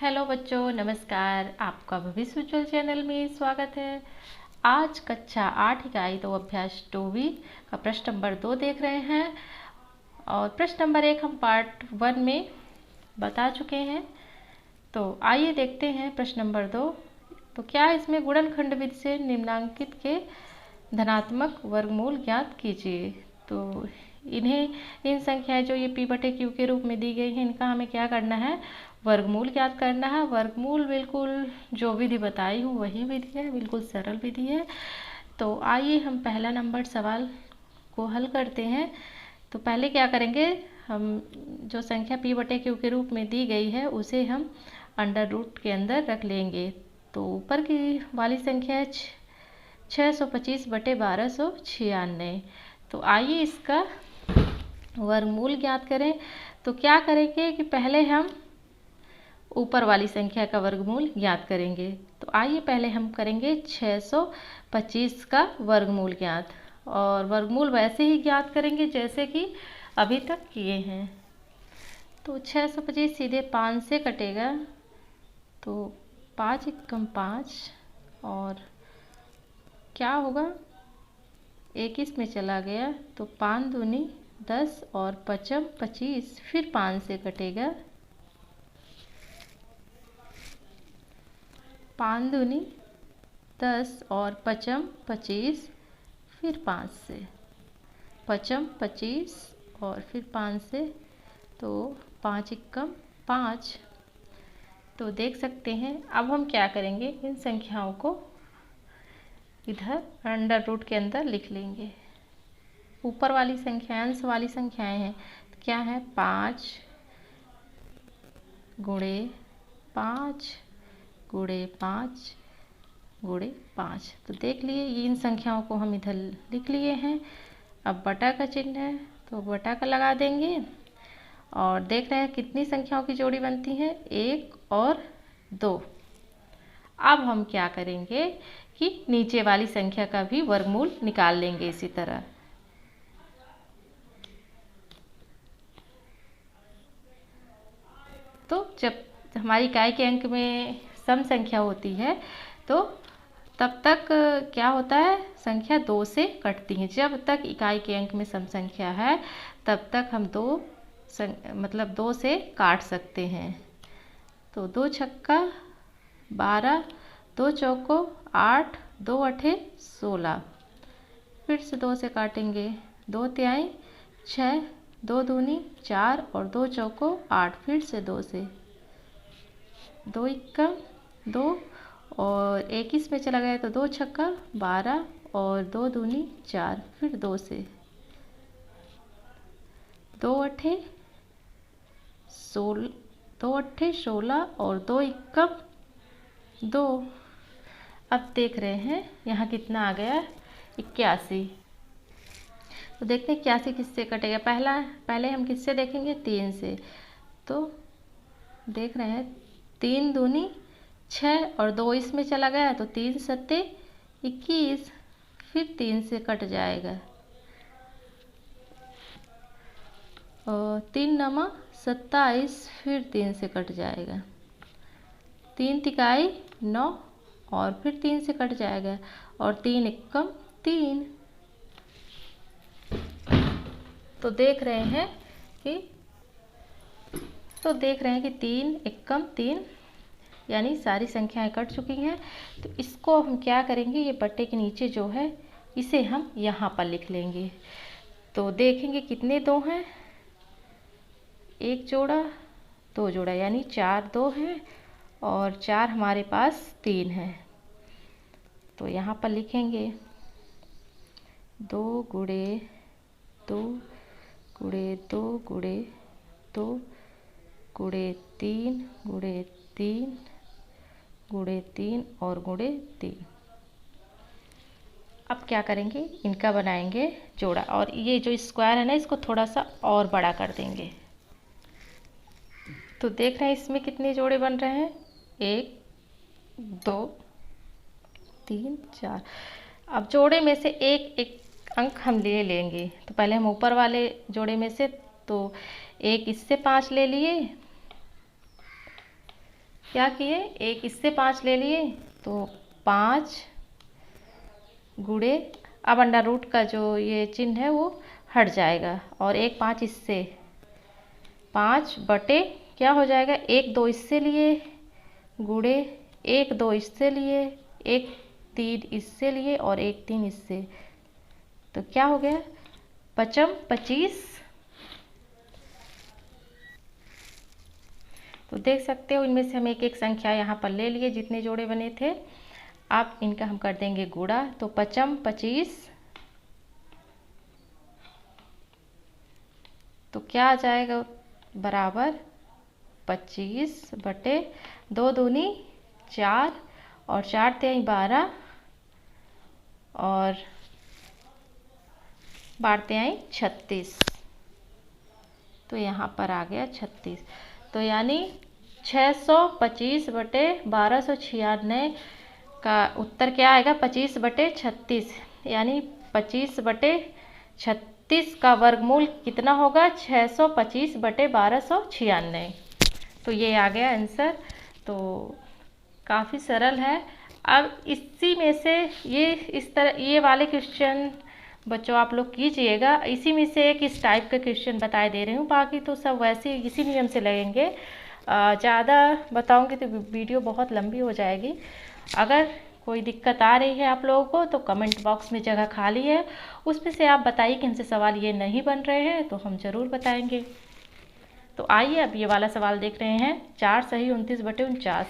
Hello बच्चों, नमस्कार। आपका भविष्य उज्ज्वल चैनल में स्वागत है। आज कक्षा 8 इकाई 2 अभ्यास 2 का प्रश्न नंबर 2 देख रहे हैं और प्रश्न नंबर 1 हम पार्ट 1 में बता चुके हैं। तो आइए देखते हैं प्रश्न नंबर 2। तो क्या इसमें गुणनखंड विधि से निम्नांकित के धनात्मक वर्गमूल ज्ञात कीजिए। तो इन संख्याएं जो ये p/q के रूप में दी गई हैं, इनका हमें क्या करना है, वर्गमूल ज्ञात करना है। वर्गमूल बिल्कुल जो विधि बताई हूँ वही विधि है, बिल्कुल सरल विधि है। तो आइए हम पहला नंबर सवाल को हल करते हैं। तो पहले क्या करेंगे, हम जो संख्या p/q के रूप में दी गई है उसे हम अंडर रूट के अंदर रख लेंगे। तो ऊपर की वाली संख्या है 625/1296। तो आइए इसका वर्गमूल ज्ञात करें। तो क्या करेंगे कि पहले हम ऊपर वाली संख्या का वर्गमूल ज्ञात करेंगे। तो आइए पहले हम करेंगे 625 का वर्गमूल ज्ञात, और वर्गमूल वैसे ही ज्ञात करेंगे जैसे कि अभी तक किए हैं। तो 625 सीधे 5 से कटेगा, तो 5 एकम 5, और क्या होगा, 21 में चला गया तो 5 दूनी 10 और 5 25, फिर 5 से कटेगा, 5 दूनी 10 और 5 25, फिर 5 से 5 25 और फिर 5 से, तो 5 एकम 5। तो देख सकते हैं। अब हम क्या करेंगे, इन संख्याओं को इधर अंडर रूट के अंदर लिख लेंगे। ऊपर वाली संख्या अंश वाली संख्याएं हैं, तो क्या है, 5 गुणे 5 गुणे 5 गुणे 5। तो देख लिए, इन संख्याओं को हम इधर लिख लिए हैं। अब बटा का चिन्ह है तो बटा का लगा देंगे, और देख रहे हैं कितनी संख्याओं की जोड़ी बनती है, 1 और 2। अब हम क्या करेंगे कि नीचे वाली संख्या का भी वर्गमूल निकाल लेंगे इसी तरह। तो जब हमारी इकाई के अंक में सम संख्या होती है तो तब तक क्या होता है, संख्या 2 से कटती है। जब तक इकाई के अंक में सम संख्या है तब तक हम 2 से काट सकते हैं। तो 2 छक्का 12, 2 चौको 8, 2 अठे 16, फिर से 2 से काटेंगे, 2 तिहाई 6, 2 दूनी 4 और 2 चौको 8, फिर से 2 से, 2 इक्का 2 और 21 में चला गया तो 2 छक्का 12 और 2 दूनी 4, फिर 2 से, 2 अठे 16 और 2 इक्का 2। अब देख रहे हैं यहाँ कितना आ गया, 81। तो देखते हैं 81 किससे कटेगा। पहले हम किससे देखेंगे, 3 से। तो देख रहे हैं 3 दूनी 6 और 2 इसमें चला गया तो 3 सत्ते 21, फिर 3 से कट जाएगा, और 3 नमा 27, फिर 3 से कट जाएगा, 3 तिकाई 9 और फिर 3 से कट जाएगा, और 3 एकम 3। तो देख रहे हैं कि 3 एकम 3, यानी सारी संख्याएं कट चुकी हैं। तो इसको हम क्या करेंगे, ये बट्टे के नीचे जो है इसे हम यहाँ पर लिख लेंगे। तो देखेंगे कितने 2 हैं, 1 जोड़ा 2 जोड़ा, यानी 4 2 हैं, और 4 हमारे पास 3 है। तो यहाँ पर लिखेंगे 2 गुणे 2 गुणे 2 गुणे 2 गुणे 3 गुणे 3 गुणे 3 और गुणे 3। अब क्या करेंगे, इनका बनाएंगे जोड़ा, और ये जो स्क्वायर है ना, इसको थोड़ा सा और बड़ा कर देंगे। तो देख रहे हैं इसमें कितने जोड़े बन रहे हैं, 1 2 3 4। अब जोड़े में से एक एक अंक हम ले लेंगे। तो पहले हम ऊपर वाले जोड़े में से, तो एक इससे 5 ले लिए, क्या किए, एक इससे 5 ले लिए तो 5 गुणे, अब अंडर रूट का जो ये चिन्ह है वो हट जाएगा, और एक 5 इससे, 5 बटे क्या हो जाएगा, 1 2 इससे लिए गुणे 1 2 इससे लिए, 1 3 इससे लिए और 1 3 इससे, तो क्या हो गया, 5 25। तो देख सकते हो इनमें से हम एक एक संख्या यहाँ पर ले लिए जितने जोड़े बने थे। अब इनका हम कर देंगे गुणा, तो 5 25, तो क्या आ जाएगा बराबर 25 बटे 2 दूनी 4 और 4 तिहाई 12 और 12 तिहाई 36, तो यहाँ पर आ गया 36। तो यानी 625 बटे 1296 का उत्तर क्या आएगा, 25 बटे 36, यानी 25 बटे 36 का वर्गमूल कितना होगा, 625 बटे 1296। तो ये आ गया आंसर। तो काफ़ी सरल है। अब इसी में से ये इस तरह ये वाले क्वेश्चन बच्चों आप लोग कीजिएगा, इसी में से एक इस टाइप का क्वेश्चन बताए दे रही हूँ, बाकी तो सब वैसे इसी नियम से लगेंगे। ज़्यादा बताऊँगी तो वीडियो बहुत लंबी हो जाएगी। अगर कोई दिक्कत आ रही है आप लोगों को तो कमेंट बॉक्स में जगह खाली है, उसमें से आप बताइए कि हमसे सवाल ये नहीं बन रहे हैं तो हम ज़रूर बताएंगे। तो आइए अब ये वाला सवाल देख रहे हैं, 4 सही 29 बटे 49।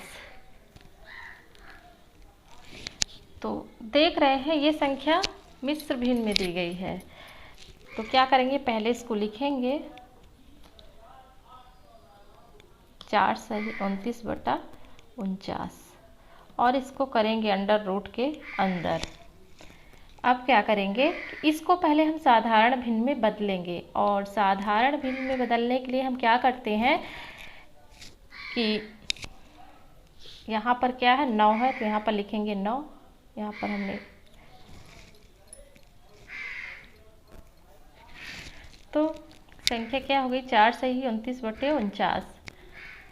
तो देख रहे हैं ये संख्या मिश्र भिन्न में दी गई है, तो क्या करेंगे, पहले इसको लिखेंगे 4 सही 29 बटा 49 और इसको करेंगे अंडर रूट के अंदर। अब क्या करेंगे, इसको पहले हम साधारण भिन्न में बदलेंगे, और साधारण भिन्न में बदलने के लिए हम क्या करते हैं कि यहाँ पर क्या है 9 है, तो यहाँ पर लिखेंगे 9, यहाँ पर हमने, तो संख्या क्या हो गई, 4 सही 29 बटे 49।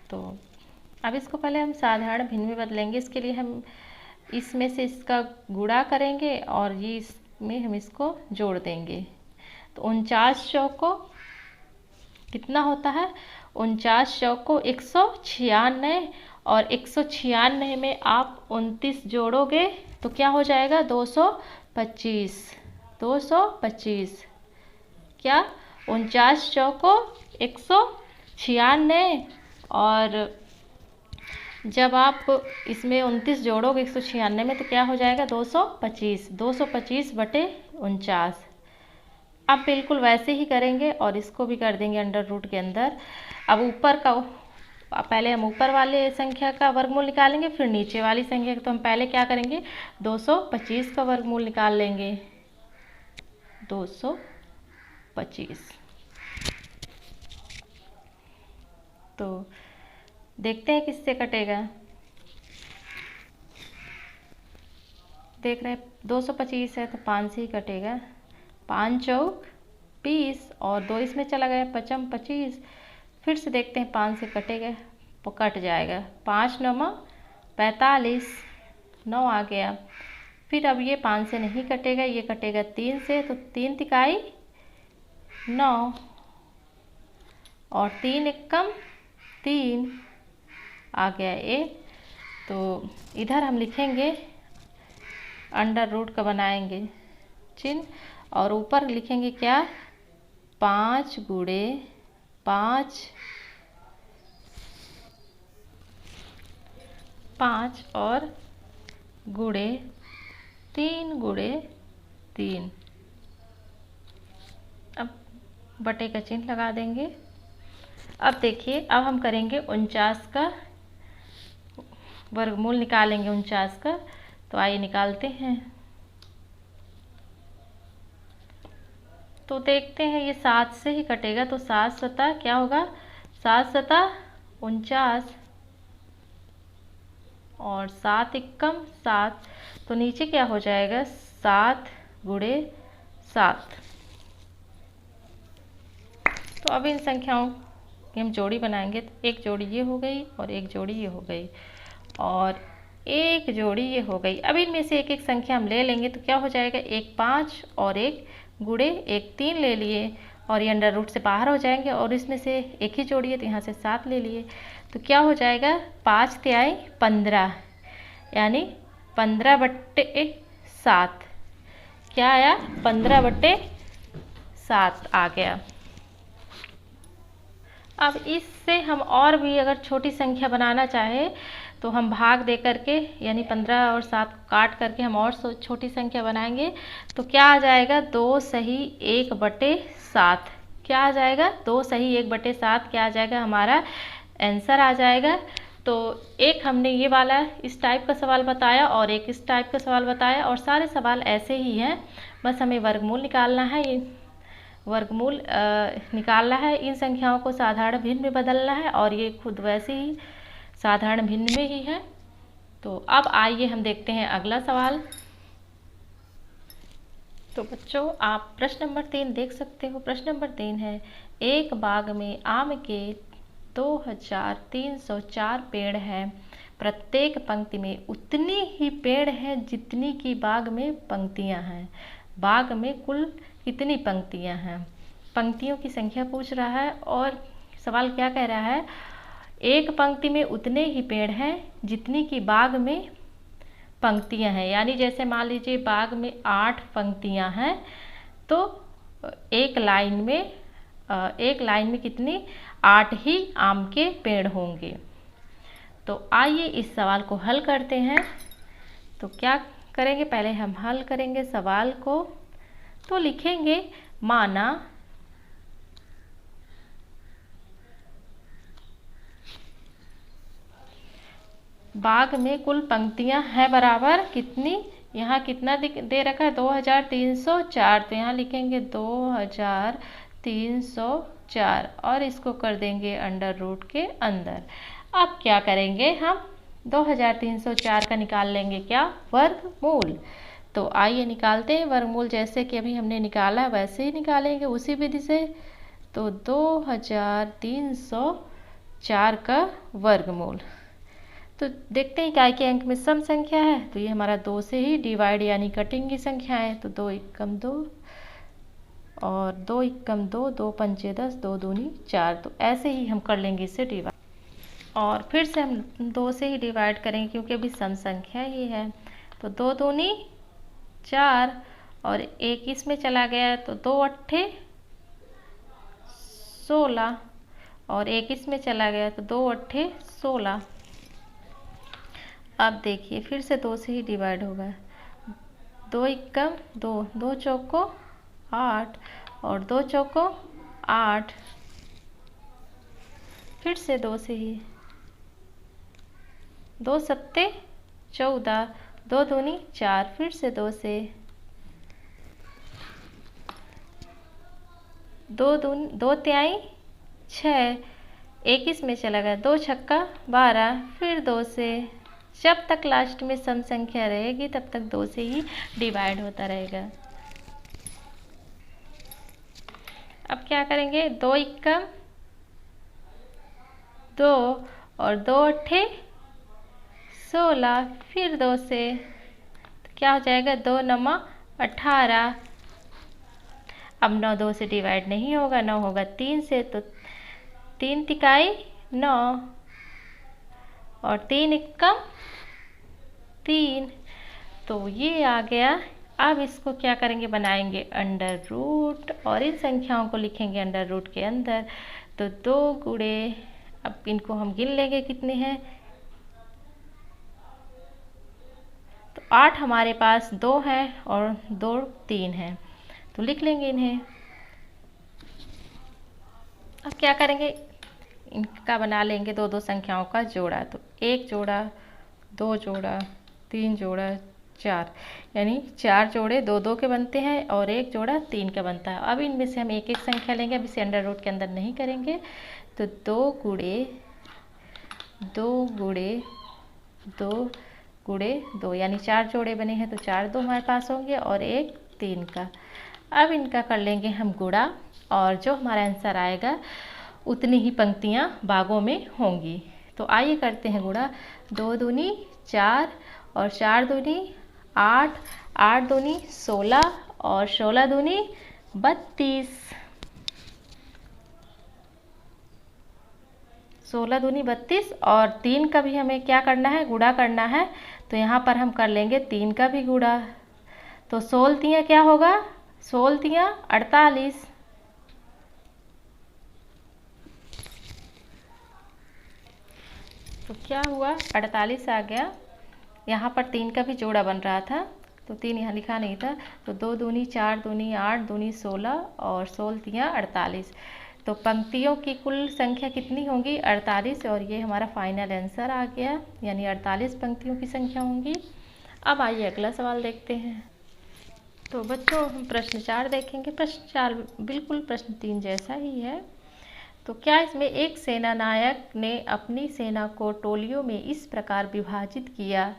तो अब इसको पहले हम साधारण भिन्न में बदलेंगे, इसके लिए हम इसमें से इसका गुणा करेंगे और ये इसमें हम इसको जोड़ देंगे। तो 49 चौको कितना होता है, 49 चौको 196, और 196 में आप 29 जोड़ोगे तो क्या हो जाएगा, 225। 225 क्या, 49 चौको 196, और जब आप इसमें 29 जोड़ोगे 196 में तो क्या हो जाएगा, 225। 225 बटे 49। अब बिल्कुल वैसे ही करेंगे और इसको भी कर देंगे अंडर रूट के अंदर। अब ऊपर का, पहले हम ऊपर वाले संख्या का वर्गमूल निकालेंगे, फिर नीचे वाली संख्या का। तो हम पहले क्या करेंगे, 225 का वर्गमूल निकाल लेंगे, 225। तो देखते हैं किससे कटेगा। देख रहे हैं 225 है तो 5 से ही कटेगा, 5 चौक 20 और 2 इसमें चला गया, 5 25। फिर से देखते हैं 5 से कटेगा, तो कट जाएगा, 5 9 45, 9 आ गया। फिर अब ये 5 से नहीं कटेगा, ये कटेगा 3 से, तो 3 तिकाई 9 और 3 एकम 3 आ गया ए। तो इधर हम लिखेंगे अंडर रूट का बनाएंगे चिन्ह, और ऊपर लिखेंगे क्या, 5 गुणे 5, 5 और गुणे 3 गुणे 3। अब बटे का चिन्ह लगा देंगे। अब देखिए, अब हम करेंगे 49 का वर्गमूल निकालेंगे 49 का। तो आइए निकालते हैं। तो देखते हैं ये 7 से ही कटेगा, तो 7 सता क्या होगा, 7 सता 49 और 7 एकम 7, तो नीचे क्या हो जाएगा, 7 गुणे 7। तो अब इन संख्याओं की हम जोड़ी बनाएंगे तो एक जोड़ी ये हो गई और एक जोड़ी ये हो गई और एक जोड़ी ये हो गई। अब इनमें से एक एक संख्या हम ले लेंगे तो क्या हो जाएगा, एक 5 और एक गुणे एक 3 ले लिए और ये अंडर रूट से बाहर हो जाएंगे और इसमें से एक ही जोड़ी है तो यहाँ से 7 ले लिए तो क्या हो जाएगा, 5 तिहाई 15 यानी 15/7 क्या आया, 15/7 आ गया। अब इससे हम और भी अगर छोटी संख्या बनाना चाहे तो हम भाग दे करके यानी 15 और 7 काट करके हम और छोटी संख्या बनाएंगे तो क्या आ जाएगा, 2 सही 1/7 क्या आ जाएगा, 2 सही 1/7 क्या आ जाएगा, हमारा आंसर आ जाएगा। तो एक हमने ये वाला इस टाइप का सवाल बताया और एक इस टाइप का सवाल बताया और सारे सवाल ऐसे ही हैं, बस हमें वर्गमूल निकालना है। ये वर्गमूल निकालना है, इन संख्याओं को साधारण भिन्न में बदलना है और ये खुद वैसे ही साधारण भिन्न में ही है। तो अब आइए हम देखते हैं अगला सवाल। तो बच्चों आप प्रश्न नंबर 3 देख सकते हो। प्रश्न नंबर 3 है, एक बाग में आम के 2304 पेड़ हैं, प्रत्येक पंक्ति में उतनी ही पेड़ हैं जितनी की बाग में पंक्तियां हैं। बाग में कुल कितनी पंक्तियां हैं, पंक्तियों की संख्या पूछ रहा है और सवाल क्या कह रहा है, एक पंक्ति में उतने ही पेड़ हैं जितनी की बाग में पंक्तियां हैं। यानी जैसे मान लीजिए बाग में 8 पंक्तियां हैं तो एक लाइन में कितनी, 8 ही आम के पेड़ होंगे। तो आइए इस सवाल को हल करते हैं। तो क्या करेंगे, पहले हम हल करेंगे सवाल को। तो लिखेंगे, माना बाग में कुल पंक्तियां हैं बराबर कितनी, यहाँ कितना दे रखा है, 2304 तो यहाँ लिखेंगे 2304 और इसको कर देंगे अंडर रूट के अंदर। अब क्या करेंगे, हम 2304 का निकाल लेंगे क्या, वर्गमूल। तो आइए निकालते हैं वर्गमूल, जैसे कि अभी हमने निकाला है वैसे ही निकालेंगे उसी विधि से। तो 2304 का वर्गमूल, तो देखते हैं काय के अंक में सम संख्या है तो ये हमारा 2 से ही डिवाइड यानी कटिंग की संख्या है। तो 2 एकम 2 और 2 एकम 2, 2 पंचे 10, 2 दूनी 4। तो ऐसे ही हम कर लेंगे इसे डिवाइड और फिर से हम 2 से ही डिवाइड करेंगे क्योंकि अभी सम संख्या ही है। तो 2 दूनी 4 और एक इसमें चला गया तो 2 अट्ठे 16 और एक इसमें चला गया तो 2 अट्ठे 16। अब देखिए फिर से 2 से ही डिवाइड होगा, 2 एकम 2, 2 चौको 8 और 2 चौको 8, फिर से 2 से ही, 2 सत्ते 14, 2 दूनी 4, फिर से 2 से, 2 तिहाई 6, एक इसमें चला गया, 2 छक्का 12, फिर 2 से, जब तक लास्ट में सम संख्या रहेगी तब तक 2 से ही डिवाइड होता रहेगा। अब क्या करेंगे, 2 एकम 2 और 2 अट्ठे 16, फिर 2 से, तो क्या हो जाएगा, 2 नमा 18। अब 9 2 से डिवाइड नहीं होगा, 9 होगा 3 से, तो 3 तिकाई 9 और 3 एकम 3, तो ये आ गया। अब इसको क्या करेंगे, बनाएंगे अंडर रूट और इन संख्याओं को लिखेंगे अंडर रूट के अंदर। तो 2 गुणे, अब इनको हम गिन लेंगे कितने हैं, तो 8 हमारे पास 2 हैं और 2 3 हैं, तो लिख लेंगे इन्हें। अब क्या करेंगे, इनका बना लेंगे 2 2 संख्याओं का जोड़ा। तो 1 जोड़ा 2 जोड़ा 3 जोड़ा 4, यानी 4 जोड़े 2 2 के बनते हैं और 1 जोड़ा 3 का बनता है। अब इनमें से हम एक एक संख्या लेंगे, अब इसे अंडर रूट के अंदर नहीं करेंगे। तो 2 गुणे 2 यानी 4 जोड़े बने हैं तो 4 2 हमारे पास होंगे और 1 3 का। अब इनका कर लेंगे हम गुणा और जो हमारा आंसर आएगा उतनी ही पंक्तियाँ बागों में होंगी। तो आइए करते हैं गुणा। 2 दूनी 4 और 4 दूनी 8, 8 दूनी 16 और 16 दूनी 32, 16 दूनी 32 और 3 का भी हमें क्या करना है, गुणा करना है। तो यहाँ पर हम कर लेंगे 3 का भी गुणा। तो 16 तियाँ क्या होगा, 16 तियाँ 48। तो क्या हुआ, 48 आ गया। यहाँ पर 3 का भी जोड़ा बन रहा था तो 3 यहाँ लिखा नहीं था। तो 2 दूनी 4 दूनी 8 दूनी 16 और 16 तियाँ 48। तो पंक्तियों की कुल संख्या कितनी होगी, 48। और ये हमारा फाइनल आंसर आ गया, यानी 48 पंक्तियों की संख्या होंगी। अब आइए अगला सवाल देखते हैं। तो बच्चों हम प्रश्न 4 देखेंगे। प्रश्न 4 बिल्कुल प्रश्न 3 जैसा ही है। तो क्या इसमें एक सेनानायक ने अपनी सेना को टोलियों में इस प्रकार विभाजित किया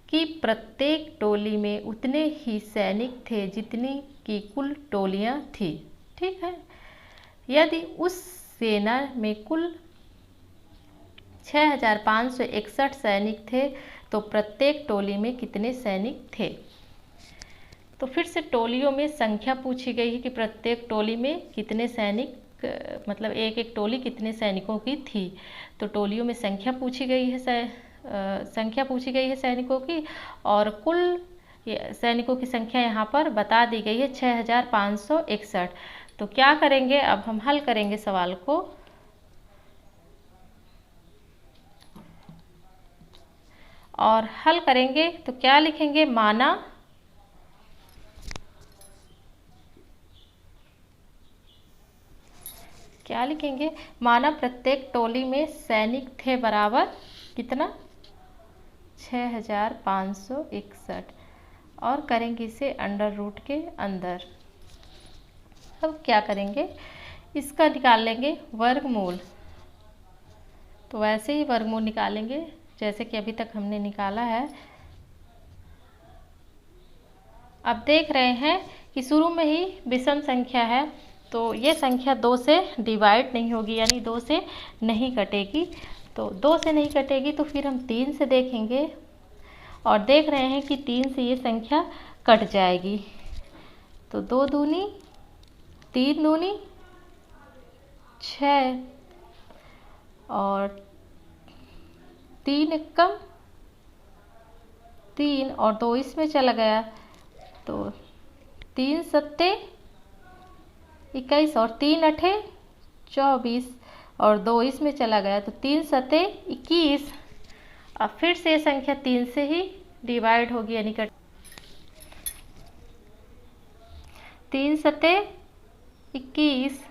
कि प्रत्येक टोली में उतने ही सैनिक थे जितनी की कुल टोलियां थी। ठीक है। यदि उस सेना में कुल 6561 सैनिक थे तो प्रत्येक टोली में कितने सैनिक थे। तो फिर से टोलियों में संख्या पूछी गई है कि प्रत्येक टोली में कितने सैनिक, मतलब एक एक टोली कितने सैनिकों की थी। तो टोलियों में संख्या पूछी गई है, सैनिकों की, और कुल सैनिकों की संख्या यहाँ पर बता दी गई है 6561। तो क्या करेंगे, अब हम हल करेंगे सवाल को। और हल करेंगे तो क्या लिखेंगे, माना क्या लिखेंगे, माना प्रत्येक टोली में सैनिक थे बराबर कितना, 6561। और करेंगे इसे अंडर रूट के अंदर। अब क्या करेंगे, इसका निकाल लेंगे वर्गमूल। तो वैसे ही वर्गमूल निकालेंगे जैसे कि अभी तक हमने निकाला है। अब देख रहे हैं कि शुरू में ही विषम संख्या है तो ये संख्या 2 से डिवाइड नहीं होगी, यानी 2 से नहीं कटेगी। तो 2 से नहीं कटेगी तो फिर हम 3 से देखेंगे और देख रहे हैं कि 3 से ये संख्या कट जाएगी। तो 2 दूनी 3 दूनी 6 और 3 एकम 3 और 2 इसमें चला गया। तो 3 सत्ते 21 और 3 अठे 24 और 2 इसमें चला गया। तो 3 सत्ते 21। अब फिर से संख्या 3 से ही डिवाइड होगी, यानी कट 3 सत्ते 21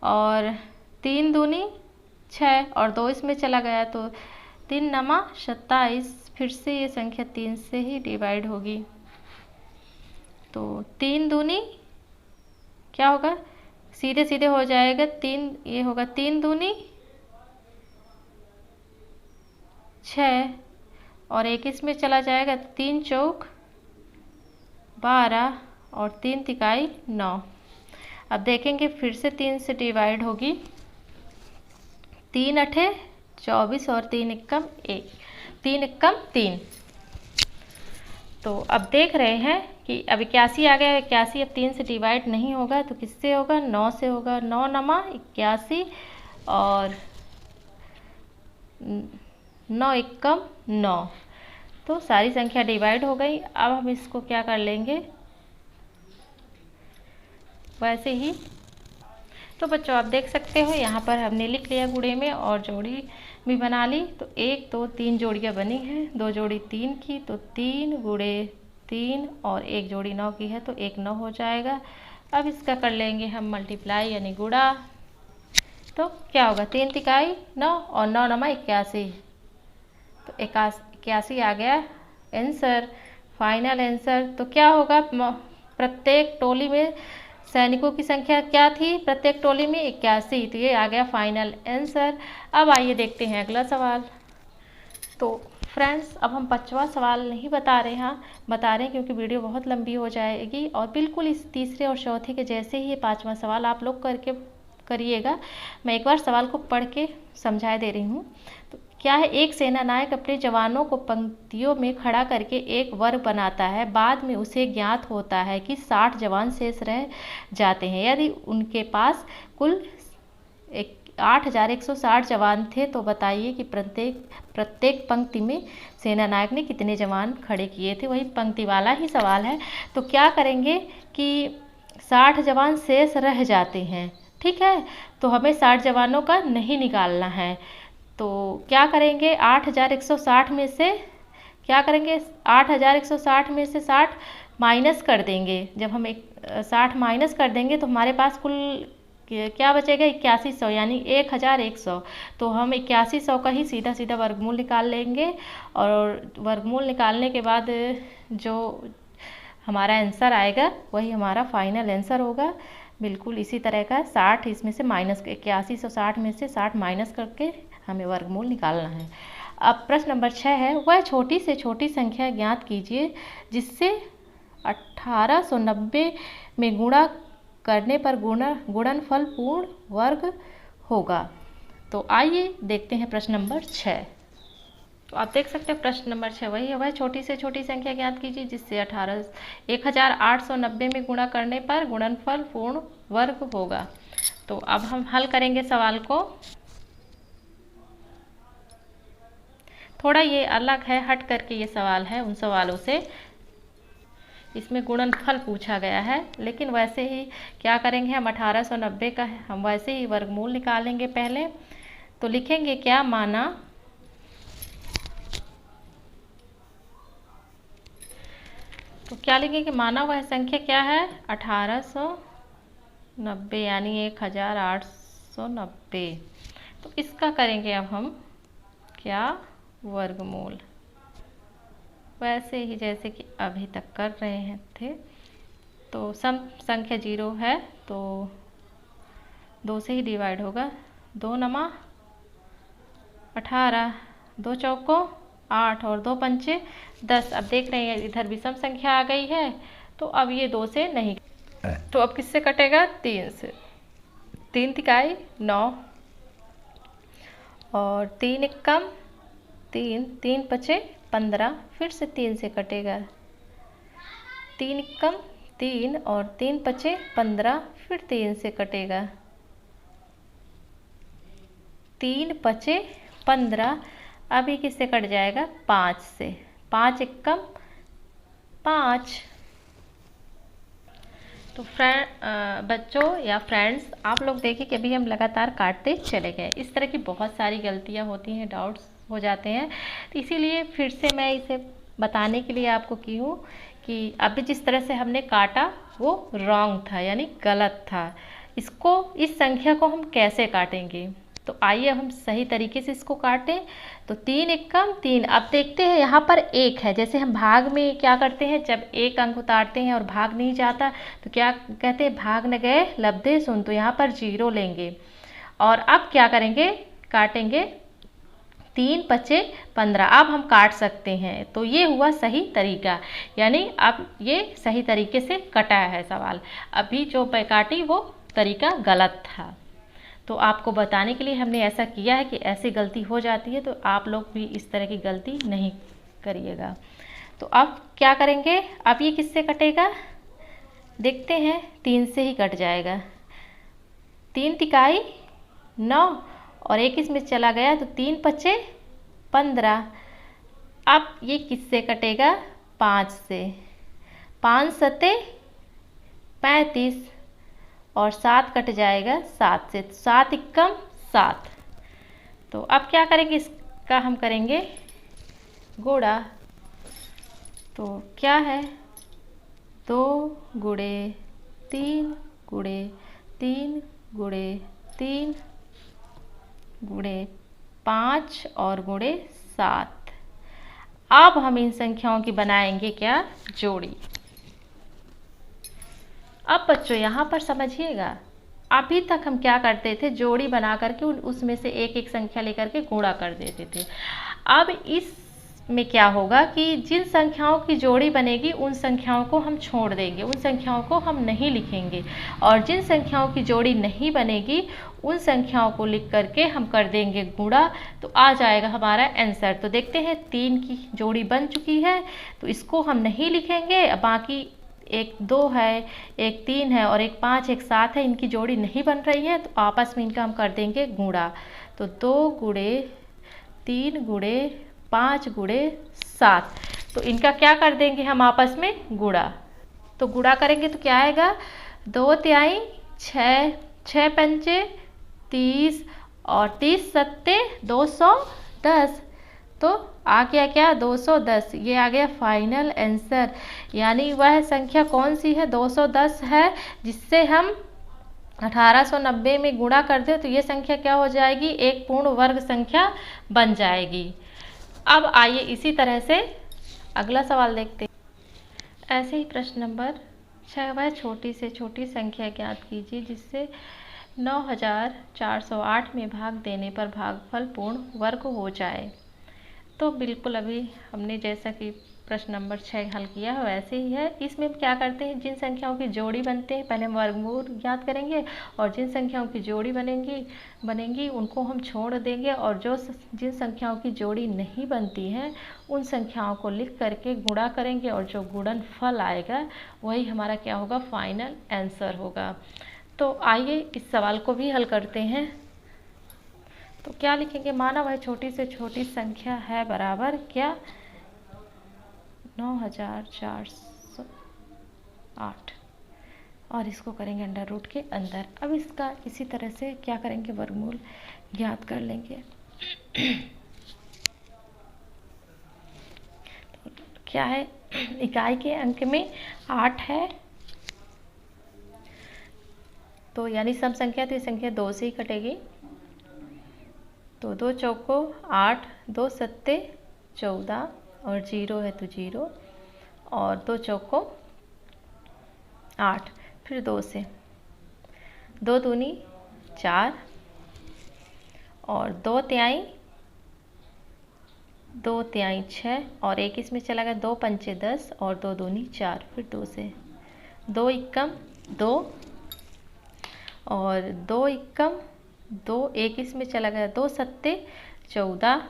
और 3 दूनी 6 और 2 इसमें चला गया। तो 3 नमा 27। फिर से ये संख्या 3 से ही डिवाइड होगी। तो 3 दूनी क्या होगा, सीधे सीधे हो जाएगा 3, ये होगा 3 दूनी 6 और 1 इसमें चला जाएगा। 3 चौक 12 और 3 तिकाई 9। अब देखेंगे फिर से 3 से डिवाइड होगी। 3 अठे 24 और 3 एकम 1, 3 एकम 3। तो अब देख रहे हैं कि अब 81 आ गया। 81 अब 3 से डिवाइड नहीं होगा तो किससे होगा, 9 से होगा। 9 नमा 81 और 9 एकम 9। तो सारी संख्या डिवाइड हो गई। अब हम इसको क्या कर लेंगे, वैसे ही। तो बच्चों आप देख सकते हो यहाँ पर हमने लिख लिया गुणे में और जोड़ी भी बना ली। तो 1 2 3 जोड़ियाँ बनी हैं, 2 जोड़ी 3 की, तो 3 गुणे 3 और 1 जोड़ी 9 की है तो 1 9 हो जाएगा। अब इसका कर लेंगे हम मल्टीप्लाई यानी गुणा। तो क्या होगा, 3 तिकाई 9 और 9 नमा 81। तो 81 आ गया आंसर, फाइनल आंसर। तो क्या होगा, प्रत्येक टोली में सैनिकों की संख्या क्या थी, प्रत्येक टोली में 81। तो ये आ गया फाइनल आंसर। अब आइए देखते हैं अगला सवाल। तो फ्रेंड्स अब हम 5वां सवाल नहीं बता रहे हैं क्योंकि वीडियो बहुत लंबी हो जाएगी। और बिल्कुल इस तीसरे और चौथे के जैसे ही ये 5वां सवाल आप लोग करिएगा। मैं एक बार सवाल को पढ़ के समझा दे रही हूँ। तो क्या है, एक सेनानायक अपने जवानों को पंक्तियों में खड़ा करके एक वर्ग बनाता है। बाद में उसे ज्ञात होता है कि 60 जवान शेष रह जाते हैं। यदि उनके पास कुल 8160 जवान थे तो बताइए कि प्रत्येक पंक्ति में सेनानायक ने कितने जवान खड़े किए थे। वही पंक्ति वाला ही सवाल है। तो क्या करेंगे कि 60 जवान शेष रह जाते हैं, ठीक है। तो हमें 60 जवानों का नहीं निकालना है। तो क्या करेंगे, 8160 में से क्या करेंगे, 8160 में से 60 माइनस कर देंगे। जब हम 60 माइनस कर देंगे तो हमारे पास कुल क्या बचेगा, 8100, यानी 1100। तो हम 8100 का ही सीधा सीधा वर्गमूल निकाल लेंगे। और वर्गमूल निकालने के बाद जो हमारा आंसर आएगा वही हमारा फाइनल आंसर होगा। बिल्कुल इसी तरह का 60 इसमें से माइनस 8160 में से 60 माइनस करके हमें वर्गमूल निकालना है। अब प्रश्न नंबर 6 है, वह छोटी से छोटी संख्या ज्ञात कीजिए जिससे 1890 में गुणा करने पर गुणनफल पूर्ण वर्ग होगा। तो आइए देखते हैं प्रश्न नंबर 6। तो आप देख सकते हैं प्रश्न नंबर 6 वही है, वह छोटी से छोटी संख्या ज्ञात कीजिए जिससे 1890 में गुणा करने पर गुणनफल पूर्ण वर्ग होगा। तो अब हम हल करेंगे सवाल को। थोड़ा ये अलग है, हट करके ये सवाल है उन सवालों से। इसमें गुणनफल पूछा गया है, लेकिन वैसे ही क्या करेंगे, हम 1890 का हम वैसे ही वर्गमूल निकालेंगे पहले। तो लिखेंगे क्या, माना तो क्या लिखेंगे कि माना वह संख्या क्या है, 1890 यानी 1890। तो इसका करेंगे अब हम क्या, वर्गमूल, वैसे ही जैसे कि अभी तक कर रहे हैं थे। तो सम संख्या 0 है तो 2 से ही डिवाइड होगा। 2 नमा 18, 2 चौको 8 और 2 पंचे 10। अब देख रहे हैं इधर भी सम संख्या आ गई है। तो अब ये 2 से नहीं, तो अब किससे कटेगा, 3 से। 3 तिकाई 9 और 3 एकम 3, 3 पचे 15, फिर से 3 से कटेगा। 3 एकम 3 और 3 पचे 15, फिर 3 से कटेगा। 3 पचे 15, अभी किससे कट जाएगा, 5 से। 5 एकम 5। तो बच्चों या फ्रेंड्स, आप लोग देखिए कि अभी हम लगातार काटते चले गए। इस तरह की बहुत सारी गलतियां होती हैं, डाउट्स हो जाते हैं। तो इसीलिए फिर से मैं इसे बताने के लिए आपको की हूँ कि अभी जिस तरह से हमने काटा वो रॉन्ग था, यानी गलत था। इस संख्या को हम कैसे काटेंगे, तो आइए हम सही तरीके से इसको काटें। तो 3 एकम 3। अब देखते हैं यहाँ पर 1 है। जैसे हम भाग में क्या करते हैं, जब एक अंक उतारते हैं और भाग नहीं जाता तो क्या कहते हैं, भाग न गए लब्धे सुन। तो यहाँ पर 0 लेंगे और अब क्या करेंगे, काटेंगे। 3 पचे 15। अब हम काट सकते हैं। तो ये हुआ सही तरीका, यानी अब ये सही तरीके से कटा है सवाल। अभी जो मैं काटी वो तरीका गलत था। तो आपको बताने के लिए हमने ऐसा किया है कि ऐसी गलती हो जाती है, तो आप लोग भी इस तरह की गलती नहीं करिएगा। तो अब क्या करेंगे, अब ये किससे कटेगा, देखते हैं। 3 से ही कट जाएगा। 3 तिकाई 9 और 1 इसमें चला गया तो 3 पचे 15। अब ये किससे कटेगा, 5 से। 5 सते 35 और 7 कट जाएगा 7 से। 7 एकम 7। तो अब क्या करेंगे, इसका हम करेंगे गुणा। तो क्या है, 2 गुणे 3 गुणे 3 गुणे 3 गुणे 5 और गुणे 7। अब हम इन संख्याओं की बनाएंगे क्या, जोड़ी। अब बच्चों यहाँ पर समझिएगा, अभी तक हम क्या करते थे, जोड़ी बना करके उसमें से एक एक संख्या लेकर के गुणा कर देते थे। अब इस में क्या होगा कि जिन संख्याओं की जोड़ी बनेगी उन संख्याओं को हम छोड़ देंगे, उन संख्याओं को हम नहीं लिखेंगे, और जिन संख्याओं की जोड़ी नहीं बनेगी उन संख्याओं को लिख करके हम कर देंगे गुणा, तो आ जाएगा हमारा आंसर। तो देखते हैं 3 की जोड़ी बन चुकी है तो इसको हम नहीं लिखेंगे, बाकी एक 2 है, एक 3 है और एक 5 एक 7 है, इनकी जोड़ी नहीं बन रही है तो आपस में इनका हम कर देंगे गुणा। तो 2 गुणे 3 गुणे 5 गुणे 7, तो इनका क्या कर देंगे हम आपस में गुणा। तो गुणा करेंगे तो क्या आएगा, 2 तिहाई 6, 6 पंचे 30 और 30 सत्ते 210, तो आ गया क्या 210, ये आ गया फाइनल आंसर। यानी वह संख्या कौन सी है, 210 है, जिससे हम 1890 में गुणा कर दे तो ये संख्या क्या हो जाएगी, एक पूर्ण वर्ग संख्या बन जाएगी। अब आइए इसी तरह से अगला सवाल देखते हैं। ऐसे ही प्रश्न नंबर 6, वह छोटी से छोटी संख्या ज्ञात कीजिए जिससे 9408 में भाग देने पर भागफल पूर्ण वर्ग हो जाए। तो बिल्कुल अभी हमने जैसा कि प्रश्न नंबर 6 हल किया है वैसे ही है। इसमें हम क्या करते हैं, जिन संख्याओं की जोड़ी बनते हैं पहले हम वर्गमूल ज्ञात करेंगे, और जिन संख्याओं की जोड़ी बनेंगी उनको हम छोड़ देंगे, और जिन संख्याओं की जोड़ी नहीं बनती हैं उन संख्याओं को लिख करके गुणा करेंगे, और जो गुणनफल आएगा वही हमारा क्या होगा, फाइनल आंसर होगा। तो आइए इस सवाल को भी हल करते हैं। तो क्या लिखेंगे, माना वह छोटी से छोटी संख्या है बराबर क्या, 9408, और इसको करेंगे अंडर रूट के अंदर। अब इसका इसी तरह से क्या करेंगे, वर्गमूल ज्ञात कर लेंगे। तो क्या है, इकाई के अंक में 8 है, तो यानी सम संख्या, तो ये संख्या 2 से ही कटेगी। तो 2 चौको 8, 2 सत्ते 14 और 0 है तो 0, और 2 चौको 8, फिर 2 से 2 दूनी 4 और 2 तिहाई 6 और एक इसमें चला गया 2 पंचे 10 और 2 दूनी 4, फिर 2 से 2 इक्कम 2 और 2 इक्कम 2, एक इसमें चला गया 2 सत्ते 14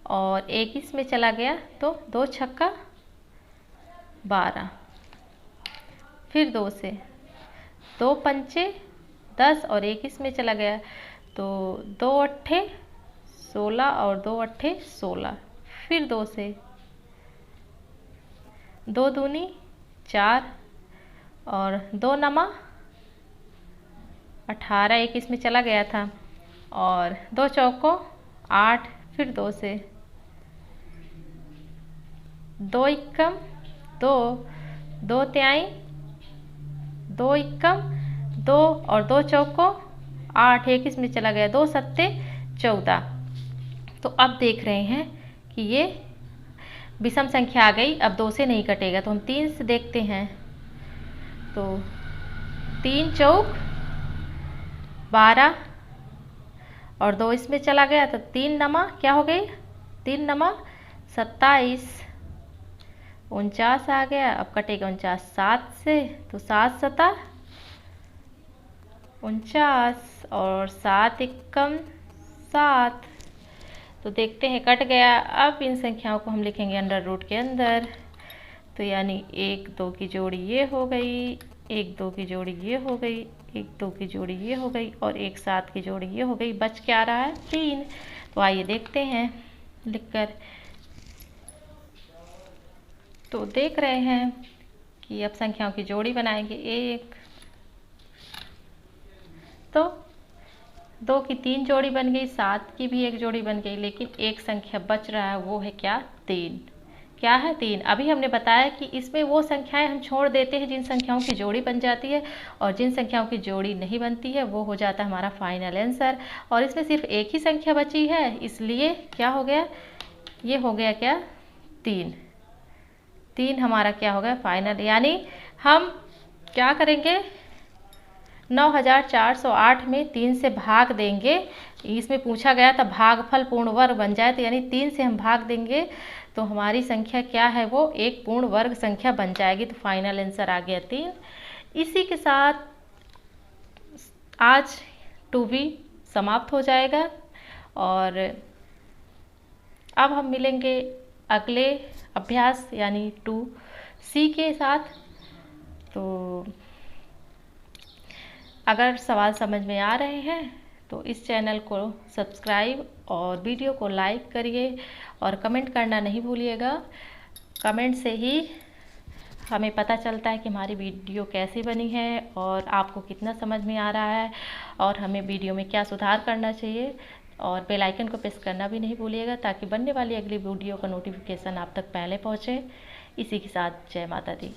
और एक इसमें चला गया तो 2 छक्का 12, फिर 2 से 2 पंचे 10 और एक इसमें चला गया तो 2 अट्ठे 16 और 2 अट्ठे 16, फिर 2 से 2 दूनी 4 और 2 नमा 18, एक इसमें चला गया था, और 2 चौको 8, फिर 2 से 2 इक्कम 2, 2 तिहाई 2 इक्कम 2 और 2 चौको 8, एक इसमें चला गया 2 सत्ते 14। तो अब देख रहे हैं कि ये विषम संख्या आ गई, अब 2 से नहीं कटेगा, तो हम 3 से देखते हैं। तो 3 चौक 12 और 2 इसमें चला गया तो 3 नमा क्या हो गई, 3 नमा 27, 49 आ गया। अब कटेगा 49 7 से, तो 7 सता 49 और 7 इक्कम 7, तो देखते हैं कट गया। अब इन संख्याओं को हम लिखेंगे अंडर रूट के अंदर, तो यानी 1 2 की जोड़ी ये हो गई, 1 2 की जोड़ी ये हो गई, 1 2 की जोड़ी ये हो गई और 1 7 की जोड़ी ये हो गई, बच क्या रहा है 3। तो आइए देखते हैं लिखकर। तो देख रहे हैं कि अब संख्याओं की जोड़ी बनाएंगे 1, तो 2 की 3 जोड़ी बन गई, 7 की भी 1 जोड़ी बन गई, लेकिन एक संख्या बच रहा है, वो है क्या 3। क्या है 3। अभी हमने बताया कि इसमें वो संख्याएं हम छोड़ देते हैं जिन संख्याओं की जोड़ी बन जाती है, और जिन संख्याओं की जोड़ी नहीं बनती है वो हो जाता है हमारा फाइनल आंसर। और इसमें सिर्फ एक ही संख्या बची है, इसलिए क्या हो गया, ये हो गया क्या 3। 3 हमारा क्या हो गया फाइनल। यानी हम क्या करेंगे, 9408 में 3 से भाग देंगे इसमें पूछा गया था भागफल पूर्ण वर्ग बन जाए तो यानी 3 से हम भाग देंगे तो हमारी संख्या क्या है, वो एक पूर्ण वर्ग संख्या बन जाएगी। तो फाइनल आंसर आ गया 3। इसी के साथ आज 2B समाप्त हो जाएगा और अब हम मिलेंगे अगले अभ्यास यानी 2C के साथ। तो अगर सवाल समझ में आ रहे हैं तो इस चैनल को सब्सक्राइब और वीडियो को लाइक करिए और कमेंट करना नहीं भूलिएगा। कमेंट से ही हमें पता चलता है कि हमारी वीडियो कैसी बनी है और आपको कितना समझ में आ रहा है और हमें वीडियो में क्या सुधार करना चाहिए। और बेल आइकन को प्रेस करना भी नहीं भूलिएगा ताकि बनने वाली अगली वीडियो का नोटिफिकेशन आप तक पहले पहुँचे। इसी के साथ जय माता दी।